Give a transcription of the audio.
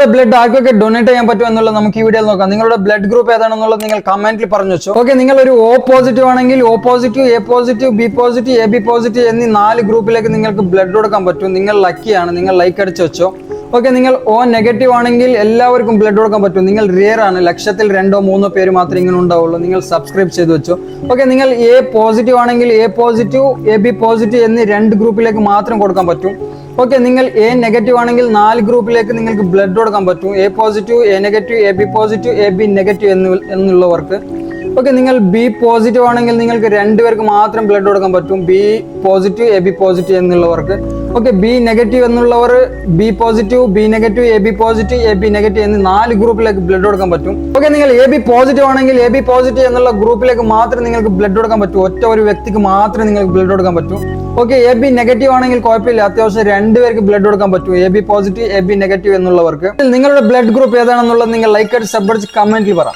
നിങ്ങളുടെ ബ്ലഡ് ആർക്കൊക്കെ ഡൊണേറ്റ് ചെയ്യാൻ പറ്റും എന്നുള്ളത് നമുക്ക് ഈ വീഡിയോയിൽ നോക്കാം. നിങ്ങളുടെ ബ്ലഡ് ഗ്രൂപ്പ് ഏതാണെന്നുള്ളത് നിങ്ങൾ കമന്റിൽ പറഞ്ഞു വെച്ചോ. ഓക്കെ, നിങ്ങൾ ഒരു O പോസിറ്റീവ് ആണെങ്കിൽ O positive, A positive, B positive, AB positive എന്നീ 4 ഗ്രൂപ്പിലേക്ക് നിങ്ങൾക്ക് ബ്ലഡ് കൊടുക്കാൻ പറ്റും. നിങ്ങൾ ലക്കിയാണ്, നിങ്ങൾ ലൈക്ക് അടിച്ചു വെച്ചോ. ഓക്കെ, നിങ്ങൾ O നെഗറ്റീവ് ആണെങ്കിൽ എല്ലാവർക്കും ബ്ലഡ് കൊടുക്കാൻ പറ്റും. നിങ്ങൾ റിയർ ആണ്, ലക്ഷത്തിൽ 2-3 പേര് മാത്രമേ ഇങ്ങനെ ഉണ്ടാവുള്ളൂ. നിങ്ങൾ സബ്സ്ക്രൈബ് ചെയ്ത് വെച്ചോ. ഓക്കെ, നിങ്ങൾ A പോസിറ്റീവ് ആണെങ്കിൽ A പോസിറ്റീവ്, AB പോസിറ്റീവ് എന്നീ 2 ഗ്രൂപ്പിലേക്ക് മാത്രം കൊടുക്കാൻ പറ്റും. ഓക്കെ, നിങ്ങൾ A നെഗറ്റീവ് ആണെങ്കിൽ 4 ഗ്രൂപ്പിലേക്ക് നിങ്ങൾക്ക് ബ്ലഡ് കൊടുക്കാൻ പറ്റും. A positive, A negative, AB positive, AB negative എന്നുള്ളവർക്ക്. ഓക്കെ, നിങ്ങൾ B പോസിറ്റീവ് ആണെങ്കിൽ നിങ്ങൾക്ക് 2 പേർക്ക് മാത്രം ബ്ലഡ് കൊടുക്കാൻ പറ്റും. B പോസിറ്റീവ്, AB പോസിറ്റീവ് എന്നുള്ളവർക്ക്. ഓക്കെ, B നെഗറ്റീവ് എന്നുള്ളവർ B positive, B negative, AB positive, AB negative എന്നീ 4 ഗ്രൂപ്പിലേക്ക് ബ്ലഡ് കൊടുക്കാൻ പറ്റും. ഓക്കെ, നിങ്ങൾ AB പോസിറ്റീവ് ആണെങ്കിൽ AB പോസിറ്റീവ് എന്നുള്ള ഗ്രൂപ്പിലേക്ക് മാത്രം നിങ്ങൾക്ക് ബ്ലഡ് കൊടുക്കാൻ പറ്റും. ഒറ്റ ഒരു വ്യക്തിക്ക് മാത്രമേ നിങ്ങൾക്ക് ബ്ലഡ് കൊടുക്കാൻ പറ്റൂ. ഓക്കെ, AB നെഗറ്റീവ് ആണെങ്കിൽ കുഴപ്പമില്ല, അത്യാവശ്യം 2 പേർക്ക് ബ്ലഡ് കൊടുക്കാൻ പറ്റും. AB പോസിറ്റീവ്, AB നെഗറ്റീവ് എന്നുള്ളവർക്ക്. നിങ്ങളുടെ ബ്ലഡ് ഗ്രൂപ്പ് ഏതാണെന്നുള്ളത് നിങ്ങൾ ലൈക്ക് അടിച്ച് സബ് അടിച്ച് കമന്റിൽ പറ.